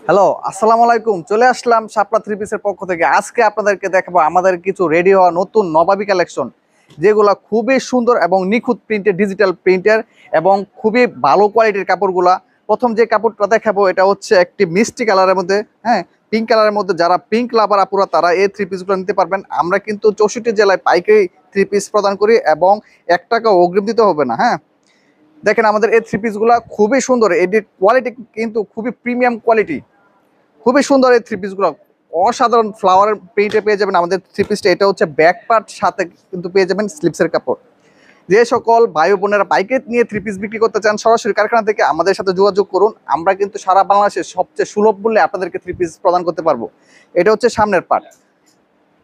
Hello, আসসালামু আলাইকুম। চলে আসলাম শাপলা থ্রি পিসের পক্ষ থেকে। আজকে আপনাদেরকে দেখাবো আমাদের কিছু রেডি হওয়া নতুন নবাবী কালেকশন, যেগুলা খুবই সুন্দর এবং নিখুঁত প্রিন্টের, ডিজিটাল প্রিন্টের এবং খুবই ভালো কোয়ালিটির কাপড়গুলা। প্রথম যে কাপড়টা দেখাবো এটা হচ্ছে একটি মিষ্টি কালারের মধ্যে, হ্যাঁ, পিঙ্ক কালারের মধ্যে। যারা পিঙ্ক লাভার আপুরা তারা এই থ্রি পিসগুলো নিতে পারবেন। আমরা কিন্তু 64 জেলায় পাইকারি থ্রি পিস প্রদান করি এবং 1 টাকা অগ্রিম দিতে হবে না। হ্যাঁ, দেখেন আমাদের এই থ্রি পিসগুলা খুবই সুন্দর, এটির কোয়ালিটি কিন্তু খুবই প্রিমিয়াম কোয়ালিটি। খুবই সুন্দর এই থ্রি পিসগুলো, অসাধারণ ফ্লাওয়ারের প্রিন্টে পেয়ে যাবেন আমাদের থ্রি পিসটা। এটা হচ্ছে ব্যাক পার্ট, সাথে কিন্তু পেয়ে যাবেন স্লিপসের কাপড়। যে সকল ভাই বোনেরা পাইকারি নিয়ে থ্রি পিস বিক্রি করতে চান, সরাসরি কারখানা থেকে আমাদের সাথে যোগাযোগ করুন। আমরা কিন্তু সারা বাংলাদেশে সবচেয়ে সুলভ মূল্যে আপনাদেরকে থ্রি পিস প্রদান করতে পারবো। এটা হচ্ছে সামনের পার্ট।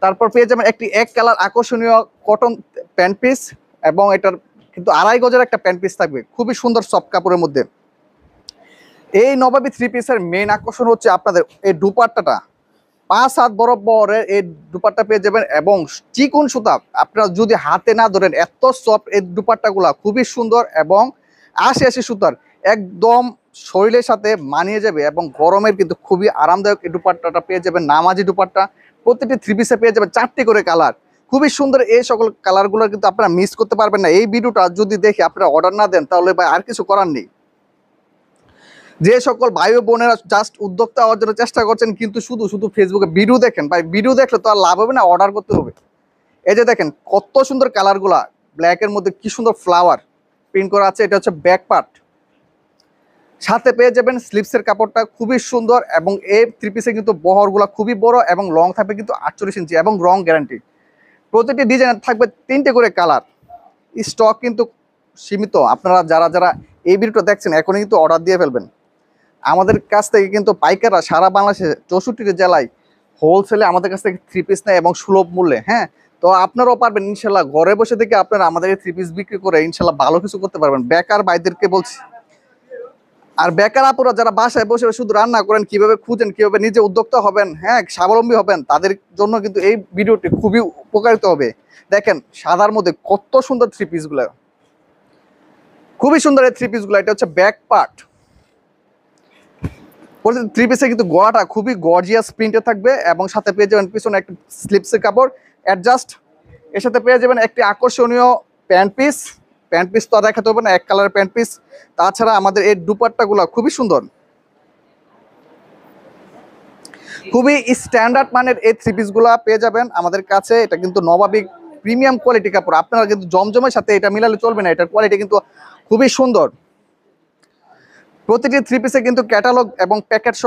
তারপর পেয়ে যাবেন একটি এক কালার আকর্ষণীয় কটন প্যান্ট পিস, এবং এটার কিন্তু 2.5 গজের একটা প্যান্ট পিস থাকবে, খুবই সুন্দর সফট কাপড়ের মধ্যে। এই নবাবী থ্রি পিসের মেইন আকর্ষণ হচ্ছে আপনাদের এই দুপাট্টাটা। 5 হাত বরাবরের এই দুপাট্টা পেয়ে যাবেন এবং চিকন সুতা। আপনারা যদি হাতে না ধরেন, এত সফট এই দুপাট্টাগুলা, খুবই সুন্দর এবং 80 সুতার, একদম শরীরের সাথে মানিয়ে যাবে এবং গরমের কিন্তু খুবই আরামদায়ক এই দুপাট্টাটা পেয়ে যাবেন। নামাজি দুপাট্টা, প্রত্যেকটি থ্রি পিসে পেয়ে যাবেন 4টি করে কালার। খুবই সুন্দর এই সকল কালারগুলো কিন্তু আপনারা মিস করতে পারবেন না। এই ভিডিওটা যদি দেখে আপনারা অর্ডার না দেন, তাহলে ভাই আর কিছু করার নেই। যে সকল ভাই ও বোনেরা জাস্ট উদ্যোক্তা হওয়ার জন্য চেষ্টা করছেন, কিন্তু শুধু শুধু ফেসবুকে ভিডিও দেখেন, ভাই ভিডিও দেখলে তো আর লাভ হবে না, অর্ডার করতে হবে। এই যে দেখেন কত সুন্দর কালারগুলা, ব্ল্যাকের মধ্যে কি সুন্দর ফ্লাওয়ার প্রিন্ট করা আছে। এটা হচ্ছে ব্যাক পার্ট, সাথে পেয়ে যাবেন স্লিপসের কাপড়টা খুবই সুন্দর। এবং এই থ্রি পিসে কিন্তু বহরগুলা খুবই বড় এবং লং থাকবে কিন্তু 48 ইঞ্চি এবং রং গ্যারান্টি। প্রতিটি ডিজাইনের থাকবে 3টে করে কালার। স্টক কিন্তু সীমিত। আপনারা যারা যারা এই ভিডিওটা দেখছেন, এখনই কিন্তু অর্ডার দিয়ে ফেলবেন। আমাদের কাছ থেকে কিন্তু পাইকাররা সারা বাংলাদেশে 64টি জেলায় হোলসেলে আমাদের কাছ থেকে থ্রি পিস নেয় এবং সুলভ মূল্যে। হ্যাঁ, তো আপনারাও পারবেন ইনশাল্লাহ, ঘরে বসে থেকে আপনারা আমাদের এই থ্রি পিস বিক্রি করে ইনশাল্লাহ ভালো কিছু করতে পারবেন। বেকার ভাইদেরকে বলছি, আর বেকার আপুরা যারা বাসায় বসে শুধু রান্না করেন, কিভাবে খুঁজেন, কিভাবে নিজে উদ্যোক্তা হবেন, হ্যাঁ, স্বাবলম্বী হবেন, তাদের জন্য কিন্তু এই ভিডিওটি খুবই উপকারিত হবে। দেখেন সাদার মধ্যে কত সুন্দর থ্রি পিসগুলো, খুবই সুন্দর এই থ্রি পিসগুলো। এটা হচ্ছে ব্যাক পার্ট। থ্রি পিসে কিন্তু গলাটা খুবই গর্জিয়াস প্রিন্টে থাকবে এবং সাথে পেয়ে যাবেন পিছনে একটা স্লিপসের কাপড় অ্যাডজাস্ট। এর সাথে পেয়ে যাবেন একটি আকর্ষণীয় প্যান্ট পিস। প্যান্ট পিস তো আর দেখাতে হবে না, এক কালারের প্যান্ট পিস। তাছাড়া আমাদের এই দুপাট্টাগুলো খুবই সুন্দর, খুবই স্ট্যান্ডার্ড মানের এই থ্রি পিসগুলো পেয়ে যাবেন আমাদের কাছে। এটা কিন্তু নবাবী প্রিমিয়াম কোয়ালিটি কাপড়। আপনারা কিন্তু জমজমের সাথে এটা মিলালে চলবে না, এটার কোয়ালিটি কিন্তু খুবই সুন্দর। প্রতিটি থ্রি পিসে কিন্তু ক্যাটালগ এবং প্যাকেট সহ